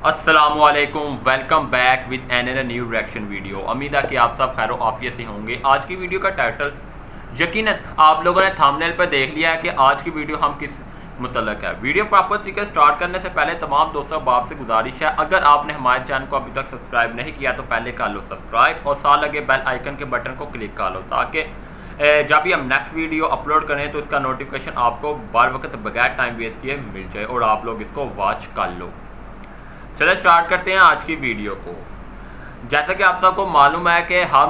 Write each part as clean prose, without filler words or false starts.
السلام علیکم، welcome back with inner new reaction video. امید ہے کہ آپ سب خیر و عافیت سے ہوں گے۔ آج کی ویڈیو کا ٹائٹل یقیناً آپ لوگوں نے تھامبنیل پر دیکھ لیا ہے کہ آج کی ویڈیو ہم کس متعلق ہے۔ ویڈیو پراپر طریقے سٹارٹ کرنے سے پہلے تمام دوستوں کو آپ سے گزارش ہے، اگر آپ نے ہمارے چینل کو ابھی تک سبسکرائب نہیں کیا تو پہلے کر لو سبسکرائب اور ساتھ لگے بیل آئیکن کے بٹن کو کلک کر لو تاکہ جب بھی ہم نیکسٹ ویڈیو اپلوڈ کریں تو اس کا نوٹیفیکیشن آپ کو بار وقت بغیر ٹائم ویسٹ کیے مل جائے اور آپ لوگ اس کو واچ کر لو۔ چلے سٹارٹ کرتے ہیں آج کی ویڈیو کو۔ جیسا کہ آپ سب کو معلوم ہے کہ ہر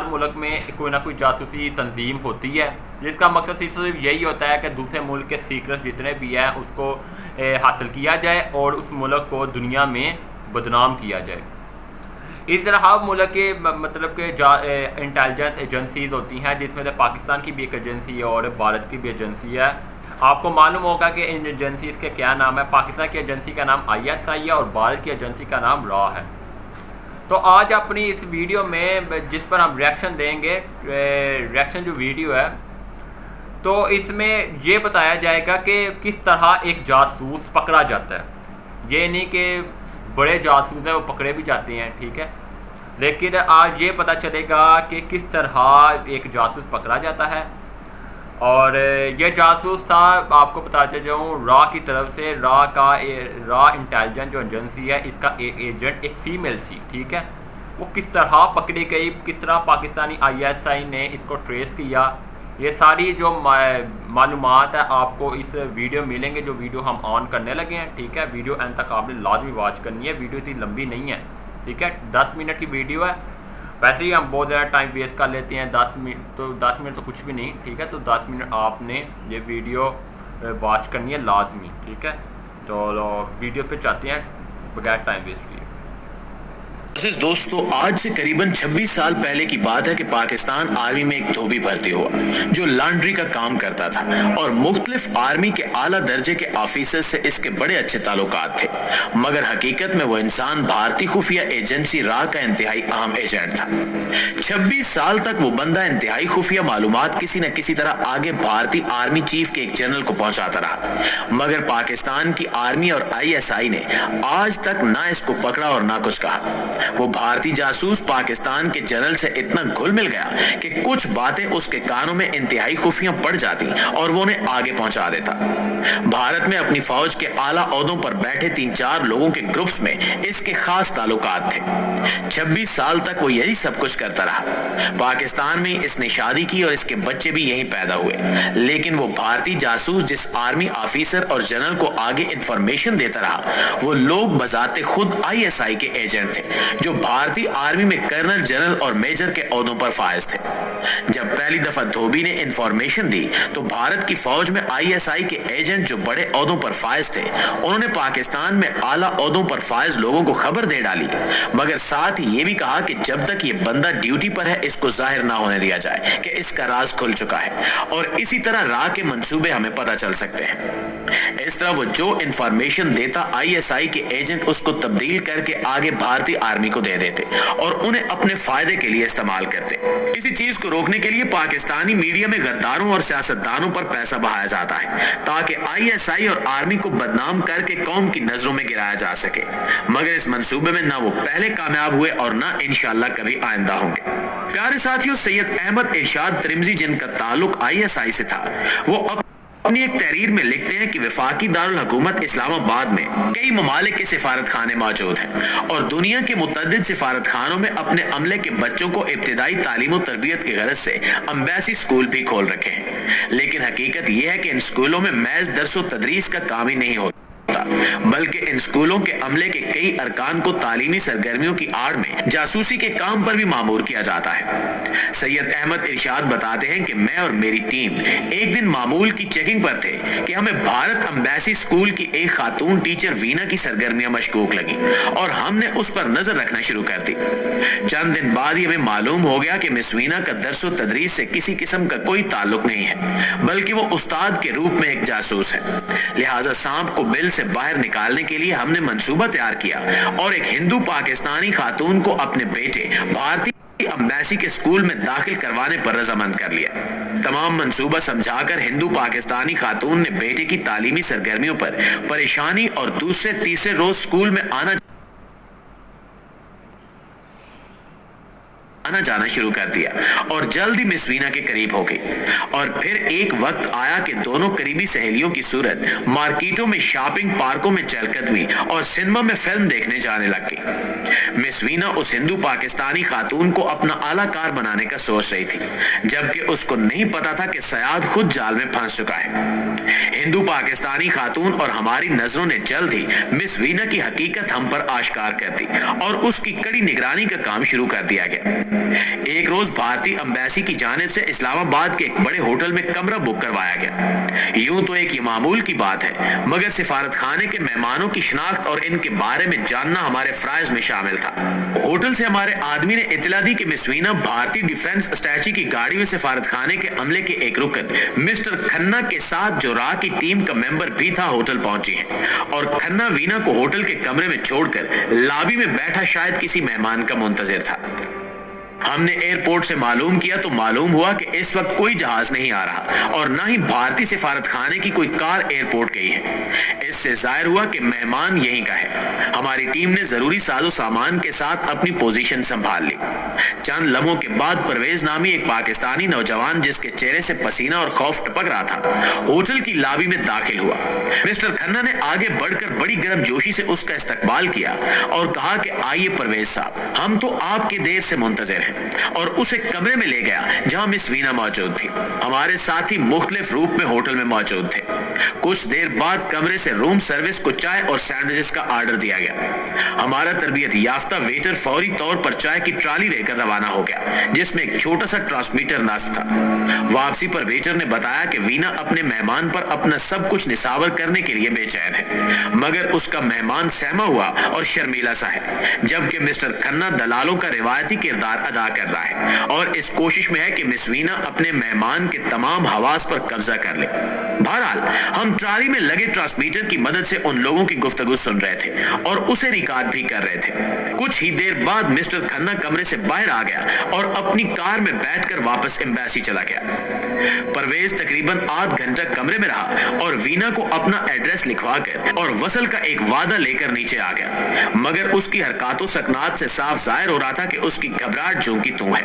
ملک میں کوئی نہ کوئی جاسوسی تنظیم ہوتی ہے جس کا مقصد صرف یہی ہوتا ہے کہ دوسرے ملک کے سیکرٹس جتنے بھی ہیں اس کو حاصل کیا جائے اور اس ملک کو دنیا میں بدنام کیا جائے۔ اس طرح ہر ملک کے مطلب کہ انٹیلیجنس ایجنسیز ہوتی ہیں جس میں سے پاکستان کی بھی ایک ایجنسی ہے اور بھارت کی بھی ایجنسی ہے۔ آپ کو معلوم ہوگا کہ ان ایجنسیز کے کیا نام ہے۔ پاکستان کی ایجنسی کا نام ISI ہے اور بھارت کی ایجنسی کا نام را ہے۔ تو آج اپنی اس ویڈیو میں جس پر ہم ریئیکشن دیں گے، ریئیکشن جو ویڈیو ہے، تو اس میں یہ بتایا جائے گا کہ کس طرح ایک جاسوس پکڑا جاتا ہے۔ یہ نہیں کہ بڑے جاسوس ہیں وہ پکڑے بھی جاتے ہیں، ٹھیک ہے، لیکن آج یہ پتہ چلے گا کہ کس طرح ایک جاسوس پکڑا جاتا ہے۔ اور یہ جاسوس تھا، آپ کو بتاتا جاؤں، را کی طرف سے۔ را انٹیلیجنس جو ایجنسی ہے اس کا ایجنٹ ایک فیمیل تھی، ٹھیک ہے۔ وہ کس طرح پکڑی گئی، کس طرح پاکستانی ISI نے اس کو ٹریس کیا، یہ ساری جو معلومات ہے آپ کو اس ویڈیو ملیں گے جو ویڈیو ہم آن کرنے لگے ہیں، ٹھیک ہے۔ ویڈیو اینڈ تک آپ نے لازمی واچ کرنی ہے، ویڈیو اتنی لمبی نہیں ہے، ٹھیک ہے۔ 10 منٹ کی ویڈیو ہے، ویسے ہی ہم بہت زیادہ ٹائم ویسٹ کر لیتے ہیں۔ 10 منٹ تو کچھ بھی نہیں، ٹھیک ہے۔ تو 10 منٹ آپ نے یہ ویڈیو واچ کرنی ہے لازمی، ٹھیک ہے۔ تو ویڈیو پہ چاہتے ہیں بغیر ٹائم ویسٹ کیے۔ دوستو، آج سے قریباً 26 سال پہلے کی بات ہے کہ پاکستان آرمی میں ایک دھوبی بھرتی ہوا جو لانڈری کا کام کرتا تھا اور مختلف آرمی کے اعلیٰ درجے کے آفیسر سے اس کے بڑے اچھے تعلقات تھے، مگر حقیقت میں وہ انسان بھارتی خفیہ ایجنسی را کا انتہائی اہم ایجنٹ تھا۔ 26 سال تک وہ بندہ انتہائی خفیہ معلومات کسی نہ کسی طرح آگے بھارتی آرمی چیف کے ایک جنرل کو پہنچاتا رہا، مگر پاکستان کی آرمی اور ISI نے آج تک نہ اس کو پکڑا اور نہ کچھ کہا۔ وہ بھارتی جاسوس پاکستان کے جنرل سے اتنا گھل مل گیا کہ کچھ باتیں اس کے کانوں میں انتہائی خفیہ پڑ جاتی اور وہ انہیں آگے پہنچا دیتا۔ بھارت میں اپنی فوج کے اعلیٰ عہدوں پر بیٹھے 3-4 لوگوں کے گروپس میں اس کے خاص تعلقات تھے۔ 26 سال تک وہ یہی سب کچھ کرتا رہا۔ پاکستان میں اس نے شادی کی اور اس کے بچے بھی یہیں پیدا ہوئے، لیکن وہ بھارتی جاسوس جس آرمی آفیسر اور جنرل کو آگے انفارمیشن دیتا رہا، وہ لوگ بذات خود ISI کے ایجنٹ تھے جو بھارتی آرمی میں کرنل، جنرل اور میجر کے عہدوں پر فائز تھے۔ جب پہلی دفعہ دھوبی نے انفارمیشن دی تو بھارت کی فوج میں ISI کے ایجنٹ جو بڑے عہدوں پر فائز تھے انہوں نے پاکستان میں اعلیٰ عہدوں پر فائز لوگوں کو خبر دے ڈالی، مگر ساتھ ہی یہ بھی کہا کہ جب تک یہ بندہ ڈیوٹی پر ہے اس کو ظاہر نہ ہونے دیا جائے کہ اس کا راز کھل چکا ہے، اور اسی طرح را کے منصوبے ہمیں پتہ چل سکتے ہیں۔ اس طرح وہ جو انفارمیشن دیتا ISI کے ایجنٹ اس کو تبدیل کر کے آگے بھارتی آرمی کو دے دیتے اور انہیں اپنے فائدے کے لیے استعمال کرتے۔ اسی چیز کو روکنے کے لیے پاکستانی میڈیا میں غداروں اور سیاستدانوں پر پیسہ بہایا جاتا ہے تاکہ ISI اور آرمی کو بدنام کر کے قوم کی نظروں میں گرایا جا سکے، مگر اس منصوبے میں نہ وہ پہلے کامیاب ہوئے اور نہ انشاءاللہ کبھی آئندہ ہوں گے۔ پیارے ساتھیوں، سید احمد ارشاد ترمزی جن کا تعلق ISI سے تھا، وہ اپنی ایک تحریر میں لکھتے ہیں کہ وفاقی دارالحکومت اسلام آباد میں کئی ممالک کے سفارت خانے موجود ہیں اور دنیا کے متعدد سفارت خانوں میں اپنے عملے کے بچوں کو ابتدائی تعلیم و تربیت کی غرض سے امبیسی اسکول بھی کھول رکھے ہیں، لیکن حقیقت یہ ہے کہ ان اسکولوں میں محض درس و تدریس کا کام ہی نہیں ہوتا، بلکہ ان اسکولوں کے عملے کے کئی ارکان کو تعلیمی سرگرمیوں کی آڑ میں جاسوسی کے کام پر بھی مامور کیا جاتا ہے۔ سید احمد ارشاد بتاتے ہیں کہ میں اور میری ٹیم ایک دن معمول کی چیکنگ پر تھے کہ ہمیں بھارت امبیسی اسکول کی ایک خاتون ٹیچر وینا کی سرگرمیاں مشکوک لگی اور ہم نے اس پر نظر رکھنا شروع کر دی۔ چند دن بعد ہی ہمیں معلوم ہو گیا کہ مس وینا کا درس و تدریس سے کسی قسم کا کوئی تعلق نہیں ہے، بلکہ وہ استاد کے روپ میں ایک جاسوس ہے۔ لہٰذا سانپ کو بل سے باہر نکالنے کے لیے ہم نے منصوبہ تیار کیا اور ایک ہندو پاکستانی خاتون کو اپنے بیٹے بھارتی امبیسی کے اسکول میں داخل کروانے پر رضامند کر لیا۔ تمام منصوبہ سمجھا کر ہندو پاکستانی خاتون نے بیٹے کی تعلیمی سرگرمیوں پر پریشانی اور دوسرے تیسرے روز اسکول میں آنا आना जाना शुरू कर दिया और जल्द ही मिस वीना के करीब हो गई। और फिर एक वक्त आया कि दोनों करीबी सहेलियों की सूरत मार्केटों में, शॉपिंग, पार्कों में चहलकदमी और सिनेमा में फिल्म देखने जाने लग गई। मिस वीना उस हिंदू पाकिस्तानी खातून को अपना आलाकार बनाने का सोच रही थी, जबकि उसको नहीं पता था कि सयाद खुद जाल में फंस चुका है। हिंदू पाकिस्तानी खातून और हमारी नजरों ने जल्द ही मिस वीना की हकीकत हम पर आश्कार कर दी और उसकी कड़ी निगरानी का काम शुरू कर दिया गया। एक रोज भारतीय एम्बेसी की जानिब से इस्लामाबाद के एक बड़े होटल में कमरा बुक करवाया गया। यूं तो एक ये मामूल की बात है, मगर सिफारत खाने के मेहमानों की शिनाख्त और इनके बारे में जानना हमारे फराइज में शामिल था। होटल से हमारे आदमी ने इतला दी कि मिस वीना भारतीय डिफेंस स्टैची की गाड़ी में सिफारत खाने के अमले के एक रुकन मिस्टर खन्ना के साथ, जो रा की टीम का मेंबर भी था, होटल पहुंची है। और खन्ना वीना को होटल के कमरे में छोड़कर लॉबी में बैठा शायद किसी मेहमान का मुंतजिर था। हमने एयरपोर्ट से मालूम किया तो मालूम हुआ कि इस वक्त कोई जहाज नहीं आ रहा और ना ही भारतीय सिफारत खाने की कोई कार एयरपोर्ट गई है। इससे जाहिर हुआ कि मेहमान यहीं का है। हमारी टीम ने जरूरी साजो सामान के साथ अपनी पोजीशन संभाल ली। चंद लम्हों के बाद परवेज नामी एक पाकिस्तानी नौजवान, जिसके चेहरे से पसीना और खौफ टपक रहा था, होटल की लॉबी में दाखिल हुआ। मिस्टर खन्ना ने आगे बढ़कर बड़ी गर्मजोशी से उसका इस्तकबाल किया और कहा कि आइए परवेज साहब, हम तो आपके देर से मुंतजिर हैं, और उसे कमरे में ले गया जहां मिस वीना मौजूद थी। हमारे साथी मुख्तलिफ रूप में होटल में मौजूद थे। कुछ देर बाद कमरे से रूम सर्विस को चाय और सैंडविचेस का ऑर्डर दिया गया। हमारा तरबियत याफ्ता वेटर फौरी तौर पर चाय की ट्राली लेकर रवाना हो गया, जिसमें एक छोटा सा ट्रांसमीटर नस्ब था। वापसी पर वेटर ने बताया कि वीना अपने मेहमान पर अपना सब कुछ निसावर करने के लिए बेचैन है, मगर उसका मेहमान सहमा हुआ और शर्मीला सा है, जबकि मिस्टर खन्ना दलालों का रिवायती किरदार अदा कर रहा है और इस कोशिश में है कि मिस वीना अपने मेहमान के तमाम हवास पर कब्जा कर ले। बहरहाल हम ट्राली में लगे ट्रांसमीटर की मदद से उन लोगों की गुफ्तगू सुन रहे थे और उसे रिकॉर्ड भी कर रहे थे। कुछ ही देर बाद मिस्टर खन्ना कमरे से बाहर आ गया और अपनी कार में बैठकर वापस एम्बेसी चला गया। परवेज तकरीबन आध घंटा कमरे में रहा और वीना को अपना एड्रेस लिखवाकर और वसल का एक वादा लेकर नीचे आ गया, मगर उसकी हरकतों सकनात से साफ जाहिर हो रहा था कि उसकी घबराहट झोंकी तू है।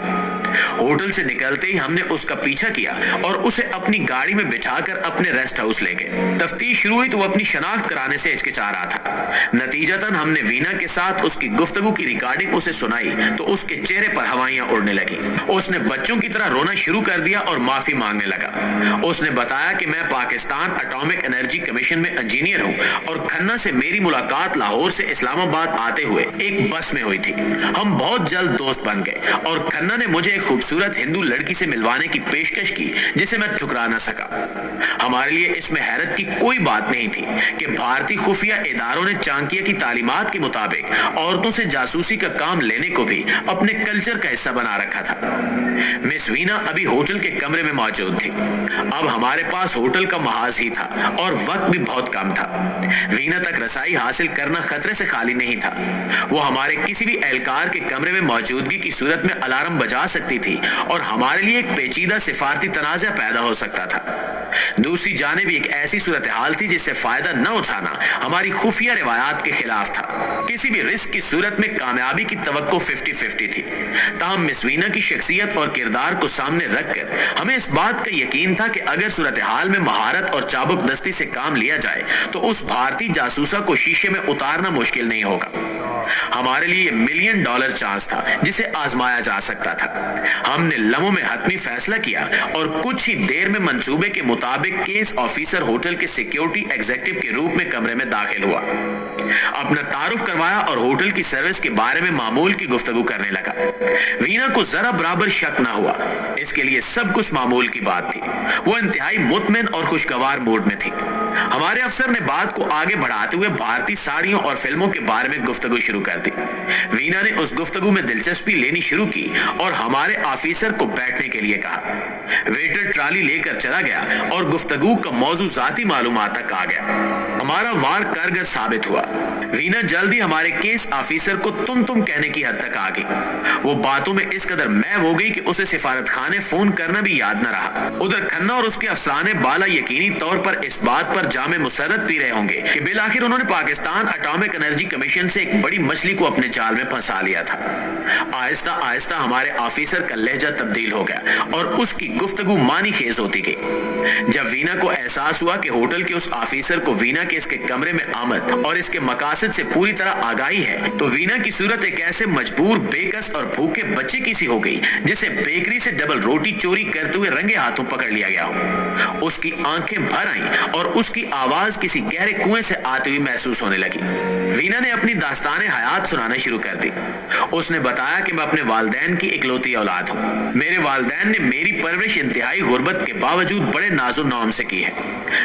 होटल से निकलते ही हमने उसका पीछा किया और उसे अपनी गाड़ी में बिठाकर अपने रेस्ट हाउस ले गए। तफ्तीश शुरू हुई तो वो अपनी शनाख्त कराने से हिचकिचा रहा था। नतीजतन हमने वीना के साथ उसकी गुफ्तगू की रिकॉर्डिंग उसे सुनाई तो उसके चेहरे पर हवाइयां उड़ने लगी। उसने बच्चों की तरह रोना शुरू कर दिया और माफी मांगने लगा। उसने बताया कि मैं पाकिस्तान एटॉमिक एनर्जी कमीशन में इंजीनियर हूं और खन्ना से मेरी मुलाकात लाहौर से इस्लामाबाद आते हुए एक बस में हुई थी। हम बहुत जल्द दोस्त बन गए और खन्ना ने मुझे एक खूबसूरत हिंदू लड़की से मिलवाने की पेशकश की, जिसे मैं ठुकरा न सका। हमारे लिए इसमें हैरत की कोई बात नहीं थी कि भारतीय खुफिया इदारों ने चाणक्य की तालीमात के मुताबिक औरतों से जासूसी का काम लेने को भी अपने कल्चर का हिस्सा बना रखा था। मिस वीना अभी होटल के कमरे में मौजूद थी। अब हमारे पास होटल का महाज ही था और वक्त भी बहुत कम था। वीना तक रसाई हासिल करना खतरे से खाली नहीं था। वो हमारे किसी भी एहलकार के कमरे में मौजूदगी की सूरत में अलार्म बजा सकती थी और हमारे लिए एक पेचीदा सिफारती तनाज़ा पैदा हो सकता था। दूसरी जानिब एक ऐसी सूरत हाल थी जिससे फायदा न उठाना हमारी खुफिया रिवायात के खिलाफ था। किसी भी रिस्क की सूरत में कामयाबी की तवक्को 50-50 थी। ताहम मिस वीना की शख्सियत और किरदार को सामने रखकर हमें इस बात का यकीन था कि अगर सूरत हाल में महारत और चाबुक दस्ती से काम लिया जाए तो उस भारतीय जासूसा को शीशे में उतारना मुश्किल नहीं होगा। हमारे लिए $1 मिलियन चांस था जिसे आजमाया जा सकता था। हमने लम्हों में हतमी फैसला किया और कुछ ही देर में मंसूबे के मुताबिक केस ऑफिसर होटल के सिक्योरिटी एग्जीक्यूटिव के रूप में कमरे में दाखिल हुआ, अपना तारुफ करवाया और होटल की सर्विस के बारे में मामूल की गुफ्तगू करने लगा। वीना को जरा बराबर शक न हुआ, इसके लिए सब कुछ मामूल की बात थी। वो इंतहाई मुतमिन और खुशगवार मूड में थी। हमारे अफसर ने बात को आगे बढ़ाते हुए भारतीय साड़ियों और फिल्मों के बारे में गुफ्तगू शुरू कर दी। वीना ने उस गुफ्तगू में दिलचस्पी लेनी शुरू की और हमारे ऑफिसर को बैठने के लिए कहा। वेटर ट्राली लेकर चला गया और गुफ्तगू का मौजू जाती मालूमात तक आ गया। हमारा वार कारगर साबित हुआ। वीना जल्दी हमारे केस ऑफिसर को तुम कहने की हद तक आ गई। वो बातों में इस कदर महव हो गई कि उसे सिफारत खाने फोन करना भी याद न रहा। उधर खन्ना और उसके अफसराने बाला यकीनी तौर पर इस बात पर पर जामे मुसर्रत पी रहे होंगे कि बिलाखिर उन्होंने पाकिस्तान एटॉमिक एनर्जी कमीशन से एक बड़ी मछली को अपने जाल में फंसा लिया था। आहिस्ता आहिस्ता हमारे ऑफिसर का लहजा तब्दील हो गया और उसकी गुफ्तगू मानी खेज होती गई। जब वीना को एहसास हुआ कि होटल के उस ऑफिसर को वीना के इसके कमरे में आमद और इसके मकासद से पूरी तरह आगाही है, तो वीना की सूरत एक ऐसे मजबूर, बेकस और भूखे बच्चे की सी हो गई जिसे बेकरी से डबल रोटी चोरी करते हुए रंगे हाथों पकड़ लिया गया हो। उसकी आंखें भर आईं और उसकी आवाज किसी गहरे कुएं से आती हुई महसूस होने लगी। वीना ने अपनी दास्ताने हयात सुनाना शुरू कर दी। उसने बताया कि मैं अपने वालिदैन की इकलौती औलाद हूँ। मेरे वालिदैन ने मेरी परवरिश इंतहाई गुर्बत के बावजूद बड़े नाज़ो नौम से की है।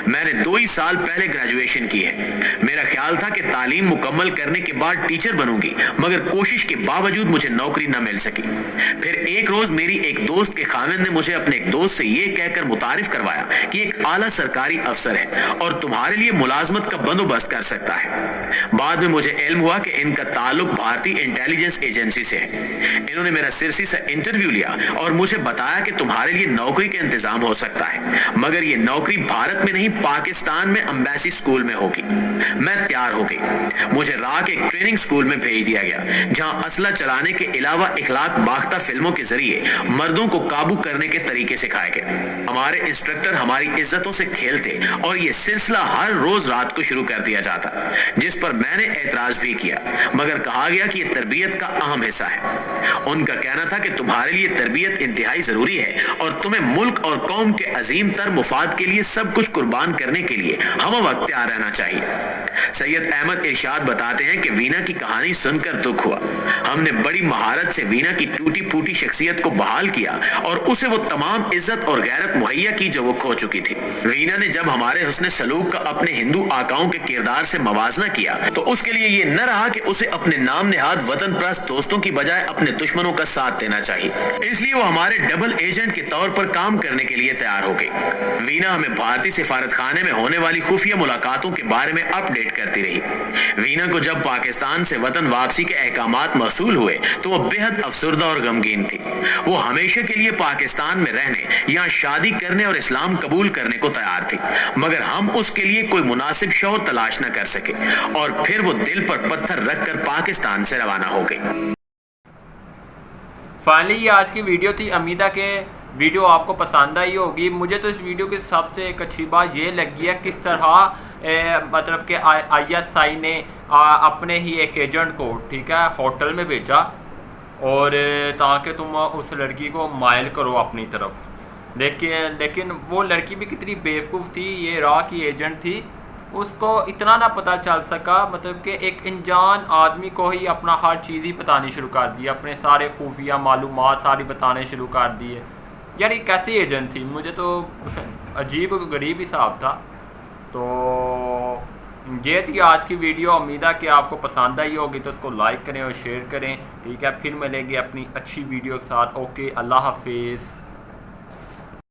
मैंने 2 ही साल पहले ग्रेजुएशन की है। मेरा ख्याल था कि तालीम मुकम्मल करने के बाद टीचर बनूंगी, मगर कोशिश के बावजूद मुझे नौकरी न मिल सकी। फिर एक रोज मेरी एक दोस्त के खामिद ने मुझे अपने एक दोस्त से ये कहकर मुतारिफ करवाया कि एक आला सरकारी अफसर है और तुम्हारे लिए मुलाजमत का बंदोबस्त कर सकता है। बाद में मुझे इल्म हुआ कि इनका ताल्लुक भारतीय इंटेलिजेंस एजेंसी से है। इन्होंने मेरा सिरसी से इंटरव्यू लिया और मुझे बताया कि तुम्हारे लिए नौकरी का इंतजाम हो सकता है, मगर ये नौकरी भारत में नहीं, पाकिस्तान में अम्बेसी स्कूल में होगी। मैं तैयार हो गई। मुझे राह एक ट्रेनिंग स्कूल में भेज दिया गया, जहां असला चलाने के अलावा इखलाक बाख्ता फिल्मों के जरिए मर्दों को काबू करने के तरीके सिखाए गए। हमारे इंस्ट्रक्टर हमारी इज्जतों से खेलते और ये सिलसिला हर रोज रात को शुरू कर दिया जाता, जिस पर मैंने एतराज भी किया, मगर कहा गया कि यह तरबियत का अहम हिस्सा है। उनका कहना था कि तुम्हारे लिए तरबियत इंतहाई जरूरी है और तुम्हें मुल्क और कौम के अजीम तर मुफाद के लिए सब कुछ कुर्बान करने के लिए हम वक्त तैयार रहना चाहिए। सैयद अहमद इरशाद बताते हैं कि वीना की कहानी सुनकर दुख हुआ। हमने बड़ी महारत से वीना की टूटी फूटी शख्सियत को बहाल किया और उसे वो तमाम इज्जत और गैरत मुहैया की जो वो खो चुकी थी। वीना ने जब हमारे हुस्न सलूक का अपने हिंदू आकाओं के किरदार से मवाजना किया, तो उसके लिए ये न रहा कि उसे अपने नाम निहाद वतन परस्त दोस्तों की बजाय अपने दुश्मनों का साथ देना चाहिए। इसलिए वो हमारे डबल एजेंट के तौर पर काम करने के लिए तैयार हो गई। वीना हमें भारतीय सिफारत खाने में होने वाली खुफिया मुलाकातों के बारे में अपडेट करती रही। वीना को जब पाकिस्तान से वतन वापसी के अहकामात मौसूल हुए तो वो बेहद अफसुर्दा और गमगीन थी। वो हमेशा के लिए पाकिस्तान में रहने, यहाँ शादी करने और इस्लाम कबूल करने को तैयार थी, मगर हम उसके लिए कोई मुनासिब शौहर तलाश न कर सके और फिर वो दिल पर पत्थर रखकर पाकिस्तान से रवाना हो गई। फाइनली ये आज की वीडियो थी। उम्मीद है कि वीडियो आपको पसंद आई होगी। मुझे तो इस वीडियो की सबसे एक अच्छी बात ये लगी है किस तरह मतलब कि ISI ने अपने ही एक एजेंट को, ठीक है, होटल में भेजा और ताकि तुम उस लड़की को माइल करो अपनी तरफ। लेकिन वो लड़की भी कितनी बेवकूफ़ थी, ये रॉ की एजेंट थी, उसको इतना ना पता चल सका, मतलब कि एक अनजान आदमी को ही अपना हर चीज़ ही बतानी शुरू कर दी, अपने सारे खुफिया मालूमात सारी बताने शुरू कर दिए। यार ये कैसी एजेंट थी, मुझे तो अजीब गरीब हिसाब था। तो ये थी आज की वीडियो। उम्मीद है कि आपको पसंद आई होगी, तो उसको लाइक करें और शेयर करें, ठीक है। फिर मिलेंगे अपनी अच्छी वीडियो के साथ। ओके, अल्लाह हाफिज़।